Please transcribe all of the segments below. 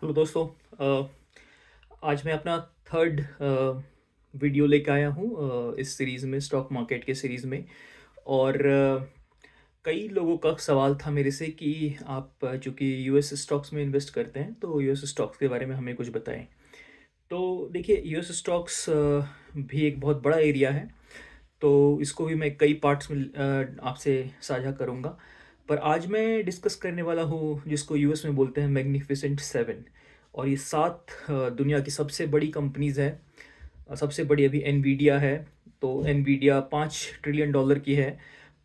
Hello दोस्तों। आज मैं अपना थर्ड वीडियो लेके आया हूँ इस सीरीज़ में, स्टॉक मार्केट के सीरीज़ में। और कई लोगों का सवाल था मेरे से कि आप चूँकि यूएस स्टॉक्स में इन्वेस्ट करते हैं तो यूएस स्टॉक्स के बारे में हमें कुछ बताएं। तो देखिए, यूएस स्टॉक्स भी एक बहुत बड़ा एरिया है, तो इसको भी मैं कई पार्ट्स में आपसे साझा करूँगा। पर आज मैं डिस्कस करने वाला हूँ जिसको यूएस में बोलते हैं मैग्निफिसेंट सेवन। और ये सात दुनिया की सबसे बड़ी कंपनीज हैं। सबसे बड़ी अभी एनवीडिया है। तो एनवीडिया 5 ट्रिलियन डॉलर की है।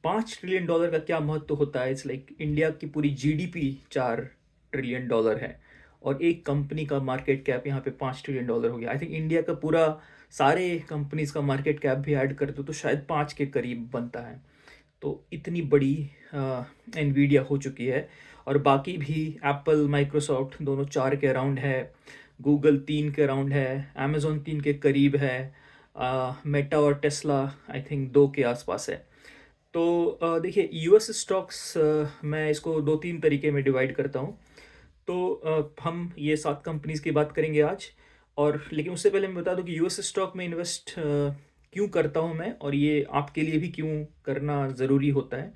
5 ट्रिलियन डॉलर का क्या महत्व होता है? इट्स लाइक इंडिया की पूरी जीडीपी 4 ट्रिलियन डॉलर है। और एक कंपनी का मार्केट कैप यहाँ पे 5 ट्रिलियन डॉलर हो गया। आई थिंक इंडिया का पूरा सारे कंपनीज का मार्केट कैप भी ऐड कर दो तो शायद 5 के करीब बनता है। तो इतनी बड़ी एनवीडिया हो चुकी है। और बाकी भी एप्पल, माइक्रोसॉफ्ट दोनों 4 के अराउंड है। गूगल 3 के अराउंड है। अमेजोन 3 के करीब है। मेटा और टेस्ला आई थिंक 2 के आसपास है। तो देखिए, यूएस स्टॉक्स मैं इसको दो तीन तरीके में डिवाइड करता हूँ। तो हम ये 7 कंपनीज की बात करेंगे आज। और लेकिन उससे पहले मैं बता दूं कि यूएस स्टॉक में इन्वेस्ट क्यों करता हूं मैं, और ये आपके लिए भी क्यों करना ज़रूरी होता है।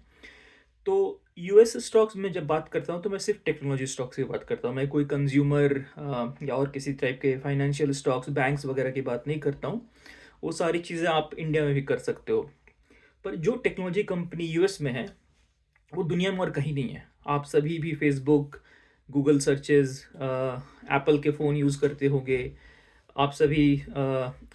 तो यूएस स्टॉक्स में जब बात करता हूं तो मैं सिर्फ टेक्नोलॉजी स्टॉक्स की बात करता हूं। मैं कोई कंज्यूमर या और किसी टाइप के फाइनेंशियल स्टॉक्स, बैंक्स वगैरह की बात नहीं करता हूं। वो सारी चीज़ें आप इंडिया में भी कर सकते हो। पर जो टेक्नोलॉजी कंपनी यूएस में है वो दुनिया में और कहीं नहीं है। आप सभी भी फेसबुक, गूगल सर्चेज, एप्पल के फ़ोन यूज़ करते होंगे। आप सभी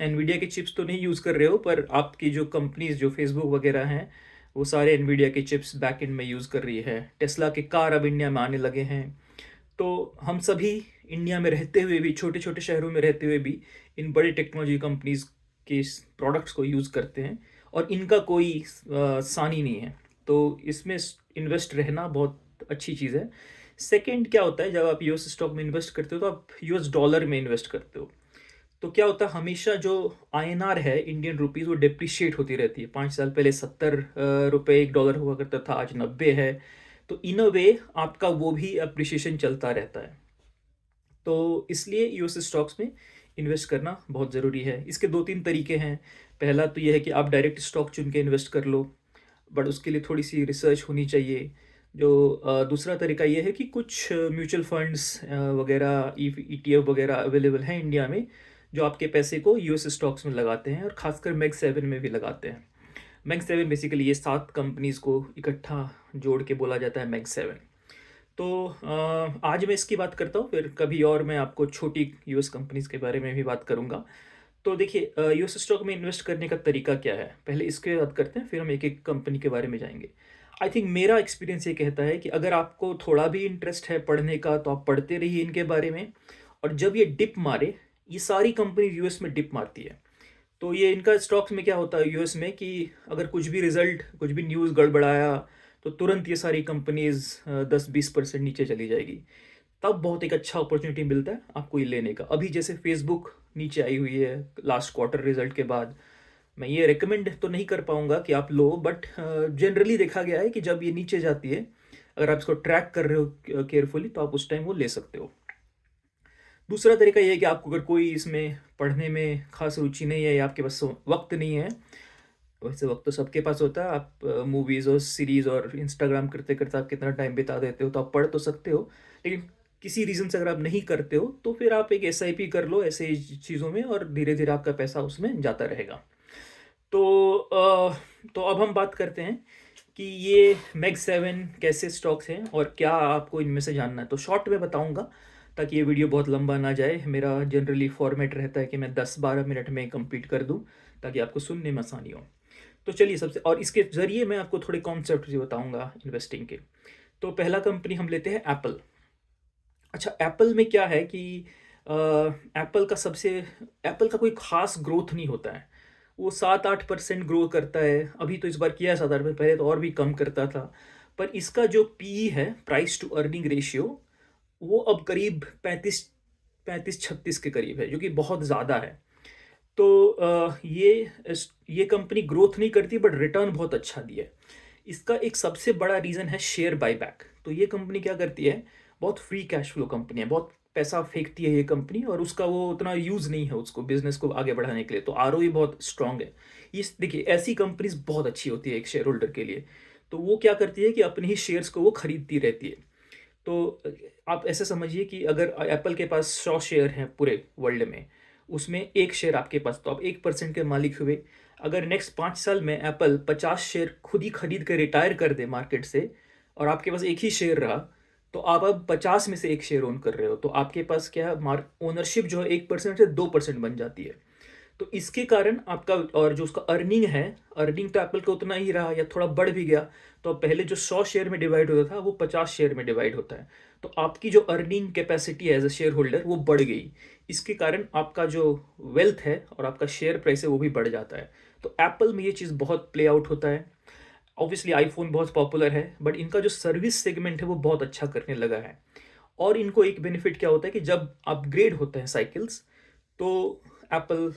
एनवीडिया के चिप्स तो नहीं यूज़ कर रहे हो, पर आपकी जो कंपनीज जो फेसबुक वगैरह हैं वो सारे एनवीडिया के चिप्स बैक एंड में यूज़ कर रही है। टेस्ला के कार अब इंडिया में आने लगे हैं। तो हम सभी इंडिया में रहते हुए भी, छोटे छोटे शहरों में रहते हुए भी इन बड़ी टेक्नोलॉजी कंपनीज के प्रोडक्ट्स को यूज़ करते हैं। और इनका कोई सानी नहीं है। तो इसमें इन्वेस्ट रहना बहुत अच्छी चीज़ है। सेकंड क्या होता है, जब आप यूएस स्टॉक में इन्वेस्ट करते हो तो आप यूएस डॉलर में इन्वेस्ट करते हो। तो क्या होता है, हमेशा जो आईएनआर है, इंडियन रुपीज़, वो डिप्रिशिएट होती रहती है। 5 साल पहले 70 रुपये एक डॉलर हुआ करता था, आज 90 है। तो इन अ वे आपका वो भी अप्रिशिएशन चलता रहता है। तो इसलिए यूएस स्टॉक्स में इन्वेस्ट करना बहुत ज़रूरी है। इसके दो तीन तरीके हैं। पहला तो यह है कि आप डायरेक्ट स्टॉक चुन के इन्वेस्ट कर लो, बट उसके लिए थोड़ी सी रिसर्च होनी चाहिए। जो दूसरा तरीका ये है कि कुछ म्यूचुअल फंड्स वगैरह, ईटीएफ वगैरह अवेलेबल हैं इंडिया में, जो आपके पैसे को यूएस स्टॉक्स में लगाते हैं, और खासकर मैग सेवन में भी लगाते हैं। मैग सेवन बेसिकली ये 7 कंपनीज को इकट्ठा जोड़ के बोला जाता है मैग सेवन। तो आज मैं इसकी बात करता हूँ, फिर कभी और मैं आपको छोटी यूएस कंपनीज के बारे में भी बात करूँगा। तो देखिए, यूएस स्टॉक में इन्वेस्ट करने का तरीका क्या है, पहले इसके बात करते हैं, फिर हम एक एक कंपनी के बारे में जाएंगे। आई थिंक मेरा एक्सपीरियंस ये कहता है कि अगर आपको थोड़ा भी इंटरेस्ट है पढ़ने का तो आप पढ़ते रहिए इनके बारे में। और जब ये डिप मारे, ये सारी कंपनी यूएस में डिप मारती है। तो ये इनका स्टॉक्स में क्या होता है यूएस में कि अगर कुछ भी रिजल्ट, कुछ भी न्यूज़ गड़बड़ाया तो तुरंत ये सारी कंपनीज 10-20% नीचे चली जाएगी। तब बहुत एक अच्छा अपॉर्चुनिटी मिलता है आपको ये लेने का। अभी जैसे फेसबुक नीचे आई हुई है लास्ट क्वार्टर रिजल्ट के बाद। मैं ये रिकमेंड तो नहीं कर पाऊंगा कि आप लो, बट जनरली देखा गया है कि जब ये नीचे जाती है, अगर आप इसको ट्रैक कर रहे हो केयरफुली, तो आप उस टाइम वो ले सकते हो। दूसरा तरीका ये है कि आपको अगर कोई इसमें पढ़ने में खास रुचि नहीं है या आपके पास वक्त नहीं है, वैसे वक्त तो सबके पास होता है। आप मूवीज़ और सीरीज़ और इंस्टाग्राम करते करते आप कितना टाइम बिता देते हो, तो आप पढ़ तो सकते हो। लेकिन किसी रीज़न से अगर आप नहीं करते हो तो फिर आप एक एसआईपी कर लो ऐसे चीज़ों में, और धीरे धीरे आपका पैसा उसमें जाता रहेगा। तो तो अब हम बात करते हैं कि ये मैग सेवन कैसे स्टॉक्स हैं और क्या आपको इनमें से जानना है। तो शॉर्ट में बताऊंगा ताकि ये वीडियो बहुत लंबा ना जाए। मेरा जनरली फॉर्मेट रहता है कि मैं 10-12 मिनट में कंप्लीट कर दूं ताकि आपको सुनने में आसानी हो। तो चलिए, सबसे और इसके ज़रिए मैं आपको थोड़े कॉन्सेप्ट भी बताऊंगा इन्वेस्टिंग के। तो पहला कंपनी हम लेते हैं एप्पल। अच्छा, एप्पल में क्या है कि एप्पल का सबसे एप्पल का कोई खास ग्रोथ नहीं होता है। वो 7-8% ग्रो करता है। अभी तो इस बार किया है 7-8 में, पहले तो और भी कम करता था। पर इसका जो पी है, प्राइस टू अर्निंग रेशियो, वो अब करीब 35-36 के करीब है, जो कि बहुत ज़्यादा है। तो ये कंपनी ग्रोथ नहीं करती बट रिटर्न बहुत अच्छा दिया है। इसका एक सबसे बड़ा रीज़न है शेयर बायबैक। तो ये कंपनी क्या करती है, बहुत फ्री कैश फ्लो कंपनी है, बहुत पैसा फेंकती है ये कंपनी, और उसका वो उतना यूज़ नहीं है उसको बिजनेस को आगे बढ़ाने के लिए, तो आरओई बहुत स्ट्रांग है। इस देखिए ऐसी कंपनीज बहुत अच्छी होती है एक शेयर होल्डर के लिए। तो वो क्या करती है कि अपने ही शेयर्स को वो खरीदती रहती है। तो आप ऐसे समझिए कि अगर एप्पल के पास 100 शेयर हैं पूरे वर्ल्ड में, उसमें एक शेयर आपके पास, तो आप 1% के मालिक हुए। अगर नेक्स्ट 5 साल में एप्पल 50 शेयर खुद ही खरीद कर रिटायर कर दे मार्केट से, और आपके पास एक ही शेयर रहा, तो आप अब 50 में से एक शेयर ओन कर रहे हो, तो आपके पास क्या है, ओनरशिप जो है 1% से 2% बन जाती है। तो इसके कारण आपका, और जो उसका अर्निंग है, अर्निंग तो एप्पल का उतना ही रहा या थोड़ा बढ़ भी गया, तो अब पहले जो 100 शेयर में डिवाइड होता था वो 50 शेयर में डिवाइड होता है। तो आपकी जो अर्निंग कैपेसिटी है एज अ शेयर होल्डर वो बढ़ गई। इसके कारण आपका जो वेल्थ है और आपका शेयर प्राइस है वो भी बढ़ जाता है। तो एप्पल में ये चीज़ बहुत प्ले आउट होता है। ऑब्वियसली आईफोन बहुत पॉपुलर है, बट इनका जो सर्विस सेगमेंट है वो बहुत अच्छा करने लगा है। और इनको एक बेनिफिट क्या होता है कि जब अपग्रेड होते हैं साइकिल्स, तो एप्पल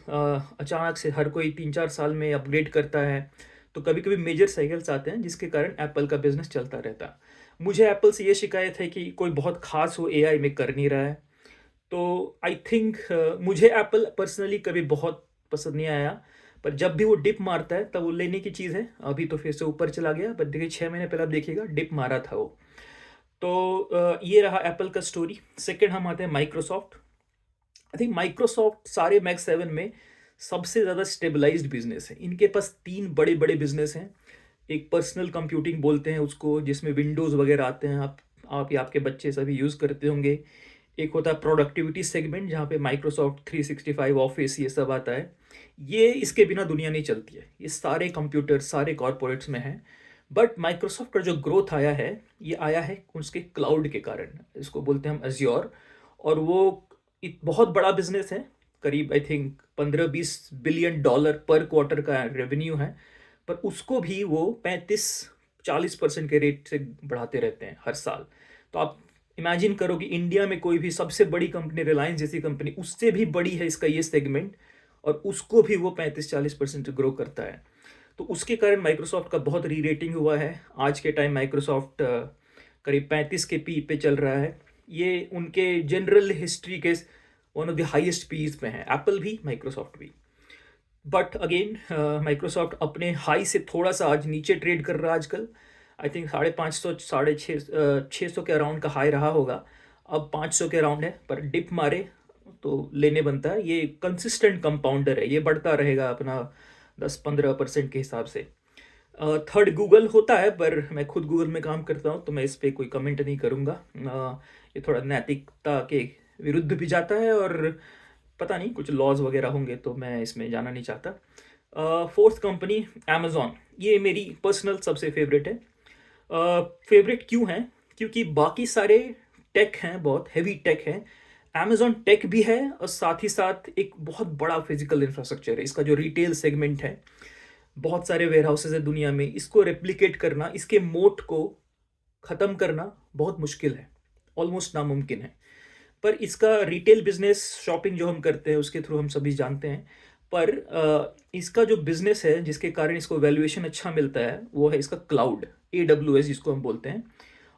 अचानक से हर कोई 3-4 साल में अपग्रेड करता है, तो कभी कभी मेजर साइकिल्स आते हैं जिसके कारण एप्पल का बिजनेस चलता रहता है। मुझे एप्पल से ये शिकायत है कि कोई बहुत खास वो एआई में कर नहीं रहा है। तो आई थिंक मुझे एप्पल पर्सनली कभी बहुत पसंद नहीं आया, पर जब भी वो डिप मारता है तब वो लेने की चीज़ है। अभी तो फिर से ऊपर चला गया, पर देखिए 6 महीने पहले आप देखिएगा डिप मारा था वो। तो ये रहा एप्पल का स्टोरी। सेकंड हम आते हैं माइक्रोसॉफ्ट। आई थिंक माइक्रोसॉफ्ट सारे मैक्स 7 में सबसे ज़्यादा स्टेबलाइज्ड बिजनेस है। इनके पास 3 बड़े बड़े बिजनेस हैं। एक पर्सनल कंप्यूटिंग बोलते हैं उसको, जिसमें विंडोज़ वगैरह आते हैं, आप या आपके बच्चे सभी यूज़ करते होंगे। एक होता है प्रोडक्टिविटी सेगमेंट, जहाँ पे माइक्रोसॉफ्ट 365 ऑफिस ये सब आता है। ये इसके बिना दुनिया नहीं चलती है, ये सारे कंप्यूटर सारे कॉरपोरेट्स में हैं। बट माइक्रोसॉफ्ट का जो ग्रोथ आया है, ये आया है उसके क्लाउड के कारण, इसको बोलते हैं हम अज्योर। और वो एक बहुत बड़ा बिजनेस है, करीब आई थिंक 15-20 बिलियन डॉलर पर क्वार्टर का रेवेन्यू है। पर उसको भी वो 35-40% के रेट से बढ़ाते रहते हैं हर साल। तो आप इमेजिन करो कि इंडिया में कोई भी सबसे बड़ी कंपनी रिलायंस जैसी कंपनी, उससे भी बड़ी है इसका ये सेगमेंट, और उसको भी वो 35-40% ग्रो करता है। तो उसके कारण माइक्रोसॉफ्ट का बहुत री रेटिंग हुआ है। आज के टाइम माइक्रोसॉफ्ट करीब 35 के पी पे चल रहा है। ये उनके जनरल हिस्ट्री के one of the highest peaks पे हैं, एप्पल भी माइक्रोसॉफ्ट भी। बट अगेन माइक्रोसॉफ्ट अपने हाई से थोड़ा सा आज नीचे ट्रेड कर रहा है आजकल। आई थिंक 550 600 के अराउंड का हाई रहा होगा, अब 500 के अराउंड है, पर डिप मारे तो लेने बनता है। ये कंसिस्टेंट कंपाउंडर है, ये बढ़ता रहेगा अपना 10-15% के हिसाब से। थर्ड गूगल होता है, पर मैं खुद गूगल में काम करता हूँ तो मैं इस पर कोई कमेंट नहीं करूँगा। ये थोड़ा नैतिकता के विरुद्ध भी जाता है, और पता नहीं कुछ लॉज वगैरह होंगे, तो मैं इसमें जाना नहीं चाहता। फोर्थ कंपनी अमेजोन, ये मेरी पर्सनल सबसे फेवरेट है। फेवरेट क्यों है? क्योंकि बाकी सारे टेक हैं, बहुत हैवी टेक है, अमेजोन टेक भी है, और साथ ही साथ एक बहुत बड़ा फिजिकल इंफ्रास्ट्रक्चर है। इसका जो रिटेल सेगमेंट है, बहुत सारे वेयर हाउसेज है दुनिया में, इसको रेप्लिकेट करना, इसके मोट को ख़त्म करना बहुत मुश्किल है, ऑलमोस्ट नामुमकिन है। पर इसका रिटेल बिजनेस, शॉपिंग जो हम करते हैं उसके थ्रू हम सभी जानते हैं। पर इसका जो बिजनेस है जिसके कारण इसको वैल्यूएशन अच्छा मिलता है, वो है इसका क्लाउड, AWS जिसको हम बोलते हैं।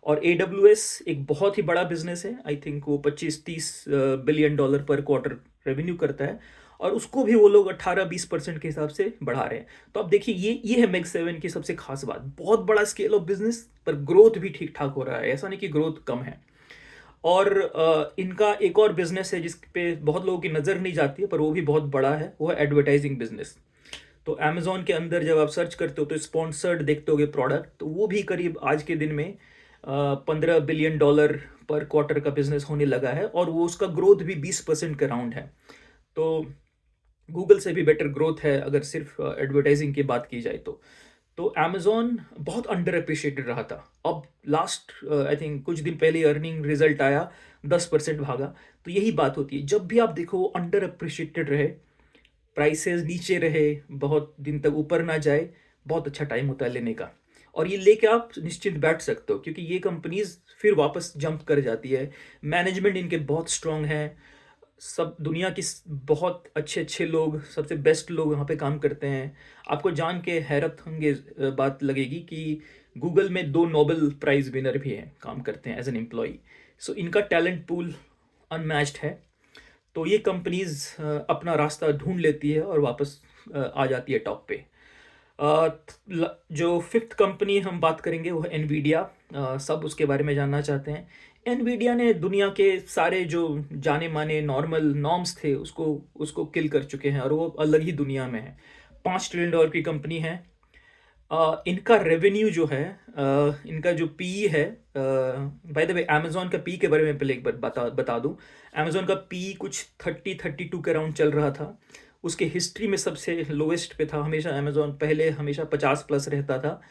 और AWS एक बहुत ही बड़ा बिजनेस है, आई थिंक वो 25-30 बिलियन डॉलर पर क्वार्टर रेवेन्यू करता है, और उसको भी वो लोग 18-20% के हिसाब से बढ़ा रहे हैं। तो अब देखिए ये है मैक्स 7 की सबसे खास बात, बहुत बड़ा स्केल ऑफ बिजनेस, पर ग्रोथ भी ठीक ठाक हो रहा है, ऐसा नहीं कि ग्रोथ कम है। और इनका एक और बिजनेस है जिस पे बहुत लोगों की नज़र नहीं जाती है, पर वो भी बहुत बड़ा है, वो है एडवर्टाइजिंग बिजनेस। तो अमेजोन के अंदर जब आप सर्च करते हो तो स्पॉन्सर्ड देखते होगे प्रोडक्ट, तो वो भी करीब आज के दिन में 15 बिलियन डॉलर पर क्वार्टर का बिजनेस होने लगा है, और वो उसका ग्रोथ भी 20% के राउंड है। तो गूगल से भी बेटर ग्रोथ है अगर सिर्फ एडवर्टाइजिंग की बात की जाए तो। तो अमेजोन बहुत अंडर अप्रिशिएटेड रहा था। अब लास्ट आई थिंक कुछ दिन पहले अर्निंग रिजल्ट आया, 10% भागा। तो यही बात होती है, जब भी आप देखो वो अंडर अप्रिशिएटेड रहे, प्राइसेस नीचे रहे, बहुत दिन तक ऊपर ना जाए, बहुत अच्छा टाइम होता है लेने का। और ये लेके आप निश्चिंत बैठ सकते हो, क्योंकि ये कंपनीज फिर वापस जंप कर जाती है। मैनेजमेंट इनके बहुत स्ट्रांग है, सब दुनिया की बहुत अच्छे अच्छे लोग, सबसे बेस्ट लोग यहाँ पे काम करते हैं। आपको जान के हैरत होंगे, बात लगेगी कि गूगल में 2 नोबेल प्राइज विनर भी हैं, काम करते हैं एज एन एम्प्लॉई। सो इनका टैलेंट पूल अनमैच्ड है। तो ये कंपनीज़ अपना रास्ता ढूँढ लेती है और वापस आ जाती है टॉप पे। जो फिफ्थ कंपनी हम बात करेंगे वो है एनवीडिया। सब उसके बारे में जानना चाहते हैं। एनवीडिया ने दुनिया के सारे जो जाने माने नॉर्मल नॉर्म्स थे उसको उसको किल कर चुके हैं और वो अलग ही दुनिया में है। $5 ट्रिलियन की कंपनी है। इनका रेवेन्यू जो है, इनका जो पी है, बाय द वे अमेजोन का पी के बारे में पहले एक बार बता बता दूं। अमेजोन का पी कुछ 32 के अराउंड चल रहा था। उसके हिस्ट्री में सबसे लोवेस्ट पे था। हमेशा अमेजोन पहले हमेशा 50+ रहता था,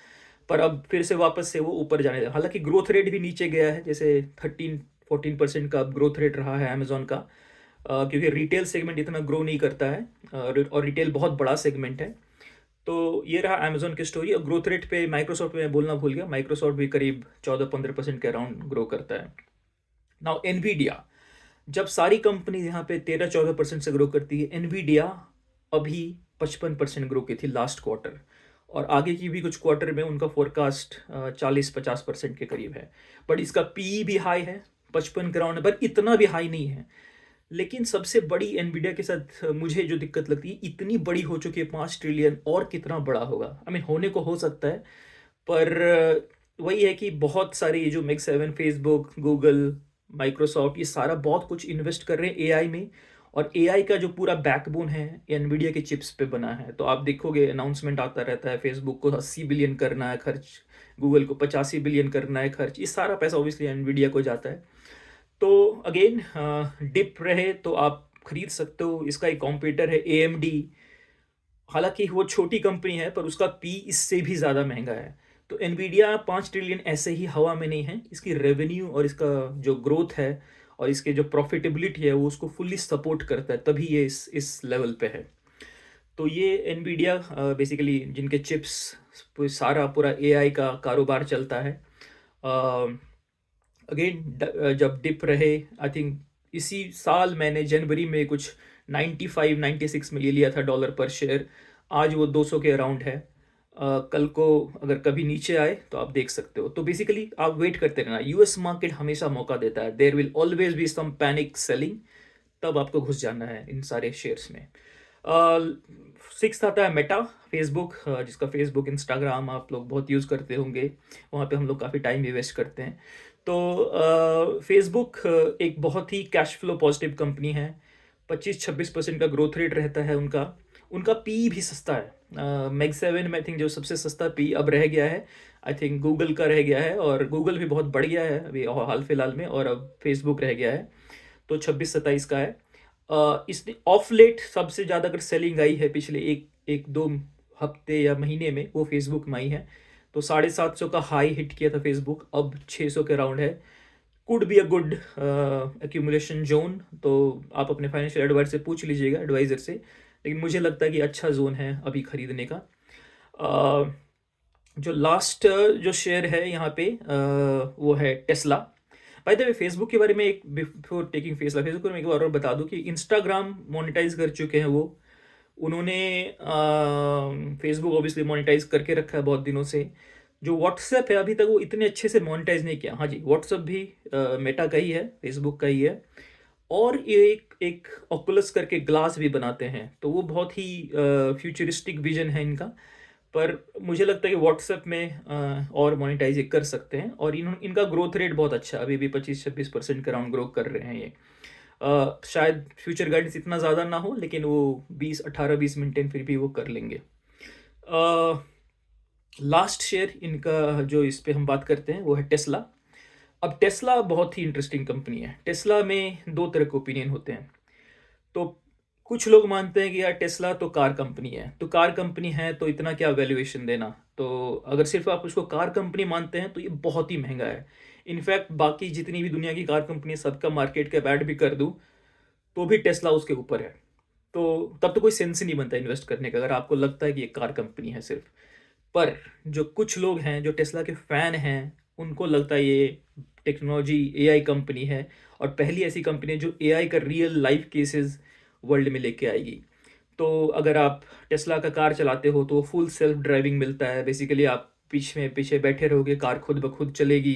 पर अब फिर से वापस से वो ऊपर जाने लगा। हालांकि ग्रोथ रेट भी नीचे गया है, जैसे 13-14% का ग्रोथ रेट रहा है अमेजोन का, क्योंकि रिटेल सेगमेंट इतना ग्रो नहीं करता है, और रिटेल बहुत बड़ा सेगमेंट है। तो ये रहा अमेजोन की स्टोरी। और ग्रोथ रेट पे माइक्रोसॉफ्ट में बोलना भूल गया, माइक्रोसॉफ्ट भी करीब 14-15% के अराउंड ग्रो करता है। नाउ एनवीडिया, जब सारी कंपनी यहाँ पे 13-14% से ग्रो करती है, एनवीडिया अभी 55% ग्रो की थी लास्ट क्वार्टर, और आगे की भी कुछ क्वार्टर में उनका फोरकास्ट 40-50% के करीब है। बट इसका पी भी हाई है, 55 के अराउंड है, पर इतना भी हाई नहीं है। लेकिन सबसे बड़ी एनवीडिया के साथ मुझे जो दिक्कत लगती है, इतनी बड़ी हो चुकी है 5 ट्रिलियन, और कितना बड़ा होगा। आई मीन होने को हो सकता है, पर वही है कि बहुत सारे ये जो Mag7, फेसबुक, गूगल, माइक्रोसॉफ्ट, ये सारा बहुत कुछ इन्वेस्ट कर रहे हैं एआई में। और एआई का जो पूरा बैकबोन है एनवीडिया के चिप्स पे बना है। तो आप देखोगे अनाउंसमेंट आता रहता है, फेसबुक को 80 बिलियन करना है खर्च, गूगल को 85 बिलियन करना है खर्च। ये सारा पैसा ऑब्वियसली एनवीडिया को जाता है। तो अगेन, डिप रहे तो आप खरीद सकते हो। इसका एक कॉम्पिटिटर है AMD। हालांकि वो छोटी कंपनी है, पर उसका पी इससे भी ज़्यादा महंगा है। तो एनवीडिया 5 ट्रिलियन ऐसे ही हवा में नहीं है। इसकी रेवेन्यू और इसका जो ग्रोथ है और इसके जो प्रॉफिटेबिलिटी है वो उसको फुल्ली सपोर्ट करता है, तभी ये इस लेवल पे है। तो ये एनवीडिया बेसिकली जिनके चिप्स सारा पूरा एआई का कारोबार चलता है। अगेन, जब डिप रहे, आई थिंक इसी साल मैंने जनवरी में कुछ 95-96 में ये लिया था डॉलर पर शेयर। आज वो 200 के अराउंड है। कल को अगर कभी नीचे आए तो आप देख सकते हो। तो बेसिकली आप वेट करते रहना। यूएस मार्केट हमेशा मौका देता है। There will always be some panic selling, तब आपको घुस जाना है इन सारे शेयर्स में। सिक्स आता है मेटा, फेसबुक, जिसका फेसबुक इंस्टाग्राम आप लोग बहुत यूज़ करते होंगे। वहाँ पे हम लोग काफ़ी टाइम भी वेस्ट करते हैं। तो फेसबुक एक बहुत ही कैश फ्लो पॉजिटिव कंपनी है। 25-26% का ग्रोथ रेट रहता है उनका। उनका पी भी सस्ता है। Mag7 में आई थिंक जो सबसे सस्ता पी अब रह गया है, आई थिंक गूगल का रह गया है, और गूगल भी बहुत बढ़ गया है अभी हाल फिलहाल में, और अब फेसबुक रह गया है। तो 26-27 का है। इसने ऑफ लेट सबसे ज़्यादा अगर सेलिंग आई है पिछले एक दो हफ्ते या महीने में, वो फेसबुक में आई है। तो 750 का हाई हिट किया था फेसबुक, अब 600 के अराउंड है। Could be a good accumulation zone. तो आप अपने फाइनेंशियल एडवाइजर से पूछ लीजिएगा, एडवाइज़र से। लेकिन मुझे लगता है कि अच्छा जोन है अभी खरीदने का। जो लास्ट जो शेयर है यहाँ पे, वो है Tesla. By the way, Facebook के बारे में एक बिफोर टेकिंग फेसला, फेसबुक में एक बार और बता दूं कि इंस्टाग्राम मोनेटाइज कर चुके हैं वो। उन्होंने फेसबुक ऑब्वियसली मोनेटाइज करके रखा है बहुत दिनों से। जो व्हाट्सएप है अभी तक वो इतने अच्छे से मोनेटाइज नहीं किया। हाँ जी, व्हाट्सएप भी मेटा का ही है, फेसबुक का ही है। और ये एक एक ऑकुलस करके ग्लास भी बनाते हैं, तो वो बहुत ही फ्यूचरिस्टिक विजन है इनका। पर मुझे लगता है कि व्हाट्सएप में और मोनेटाइज कर सकते हैं। और इनका ग्रोथ रेट बहुत अच्छा है, अभी भी 25-26% के अराउंड ग्रो कर रहे हैं ये। शायद फ्यूचर गाइडेंस इतना ज़्यादा ना हो, लेकिन वो 18-20 मेंटेन फिर भी वो कर लेंगे। लास्ट शेयर इनका जो इस पे हम बात करते हैं वो है टेस्ला। अब टेस्ला बहुत ही इंटरेस्टिंग कंपनी है। टेस्ला में दो तरह के ओपिनियन होते हैं। तो कुछ लोग मानते हैं कि यार टेस्ला तो कार कंपनी है, तो कार कंपनी है तो इतना क्या वैल्यूएशन देना। तो अगर सिर्फ आप उसको कार कंपनी मानते हैं तो ये बहुत ही महंगा है। इनफैक्ट बाकी जितनी भी दुनिया की कार कंपनी है सबका मार्केट कैप ऐड भी कर दूं तो भी टेस्ला उसके ऊपर है। तो तब तो कोई सेंस ही नहीं बनता इन्वेस्ट करने का, अगर आपको लगता है कि ये कार कंपनी है सिर्फ। पर जो कुछ लोग हैं जो टेस्ला के फैन हैं, उनको लगता है ये टेक्नोलॉजी एआई कंपनी है, और पहली ऐसी कंपनी है जो एआई का रियल लाइफ केसेस वर्ल्ड में लेके आएगी। तो अगर आप टेस्ला का कार चलाते हो तो फुल सेल्फ ड्राइविंग मिलता है। बेसिकली आप पीछे पीछे बैठे रहोगे, कार खुद ब खुद चलेगी।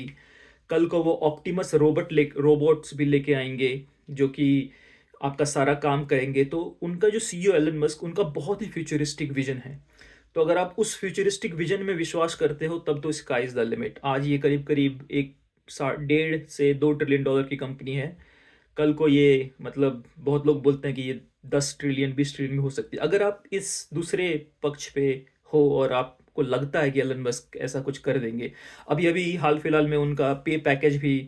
कल को वो ऑप्टिमस रोबोट्स भी लेके आएंगे, जो कि आपका सारा काम करेंगे। तो उनका जो सीईओ एलन मस्क, उनका बहुत ही फ्यूचरिस्टिक विजन है। तो अगर आप उस फ्यूचरिस्टिक विजन में विश्वास करते हो तब तो स्काई इज द लिमिट। आज ये करीब करीब एक 1.5 से 2 ट्रिलियन डॉलर की कंपनी है। कल को ये मतलब बहुत लोग बोलते हैं कि ये 10 ट्रिलियन 20 ट्रिलियन में हो सकती है। अगर आप इस दूसरे पक्ष पे हो और आपको लगता है कि एलन मस्क ऐसा कुछ कर देंगे, अभी अभी हाल फिलहाल में उनका पे पैकेज भी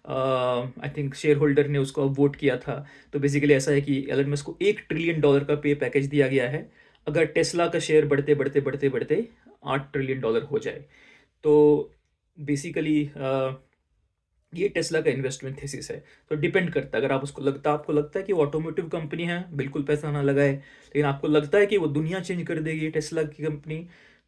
आई थिंक शेयर होल्डर ने उसको वोट किया था। तो बेसिकली ऐसा है कि एलन मस्क को 1 ट्रिलियन डॉलर का पे पैकेज दिया गया है अगर टेस्ला का शेयर बढ़ते बढ़ते बढ़ते बढ़ते 8 ट्रिलियन डॉलर हो जाए। तो बेसिकली ये टेस्ला का इन्वेस्टमेंट थीसिस है। तो डिपेंड करता है, अगर आपको लगता है कि वो ऑटोमोटिव कंपनी है, बिल्कुल पैसा ना लगाए। लेकिन आपको लगता है कि वो दुनिया चेंज कर देगी टेस्ला की कंपनी,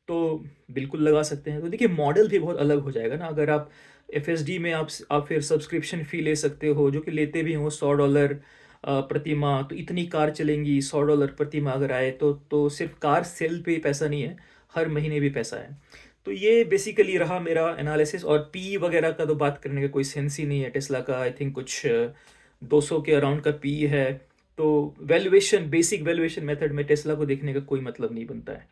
तो बिल्कुल लगा सकते हैं। तो देखिए मॉडल भी बहुत अलग हो जाएगा ना। अगर आप एफएसडी में आप फिर सब्सक्रिप्शन फ़ी ले सकते हो, जो कि लेते भी हो $100 प्रति माह। तो इतनी कार चलेंगी, $100 प्रति माह अगर आए तो सिर्फ कार सेल पे ही पैसा नहीं है, हर महीने भी पैसा है। तो ये बेसिकली रहा मेरा एनालिसिस। और पी वगैरह का तो बात करने का कोई सेंस ही नहीं है। टेस्ला का आई थिंक कुछ 200 के अराउंड का पी है। तो वैल्यूएशन, बेसिक वैल्यूएशन मेथड में टेस्ला को देखने का कोई मतलब नहीं बनता है।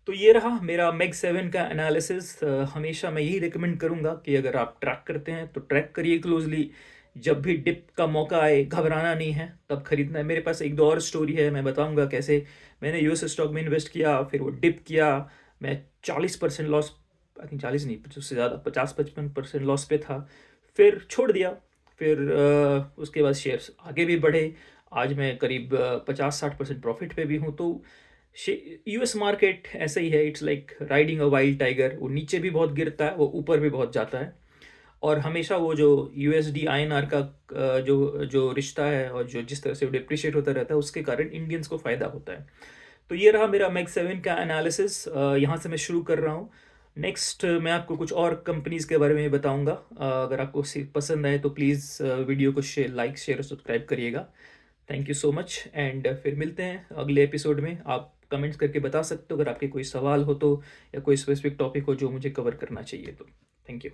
तो ये रहा मेरा मैग 7 का एनालिसिस। हमेशा मैं यही रिकमेंड करूँगा कि अगर आप ट्रैक करते हैं तो ट्रैक करिए क्लोजली। जब भी डिप का मौका आए, घबराना नहीं है, तब खरीदना है। मेरे पास एक दो और स्टोरी है, मैं बताऊंगा कैसे मैंने यूएस स्टॉक में इन्वेस्ट किया, फिर वो डिप किया, मैं 40% लॉस, आई थिंक 40 नहीं, उससे ज़्यादा 50-55% लॉस पे था, फिर छोड़ दिया। फिर उसके बाद शेयर्स आगे भी बढ़े। आज मैं करीब 50-60% प्रॉफिट पे भी हूँ। तो यूएस मार्केट ऐसा ही है, it's like riding a wild tiger. वो नीचे भी बहुत गिरता है, वो ऊपर भी बहुत जाता है। और हमेशा वो जो यूएसडी आईएनआर का जो जो रिश्ता है और जो जिस तरह से वो डिप्रिशिएट होता रहता है, उसके कारण इंडियंस को फ़ायदा होता है। तो ये रहा मेरा मैग 7 का एनालिसिस। यहाँ से मैं शुरू कर रहा हूँ। नेक्स्ट मैं आपको कुछ और कंपनीज़ के बारे में बताऊँगा। अगर आपको पसंद आए तो प्लीज़ वीडियो को लाइक शेयर और सब्सक्राइब करिएगा। Thank you so much and फिर मिलते हैं अगले एपिसोड में। आप कमेंट्स करके बता सकते हो अगर आपके कोई सवाल हो तो, या कोई स्पेसिफिक टॉपिक हो जो मुझे कवर करना चाहिए तो। Thank you.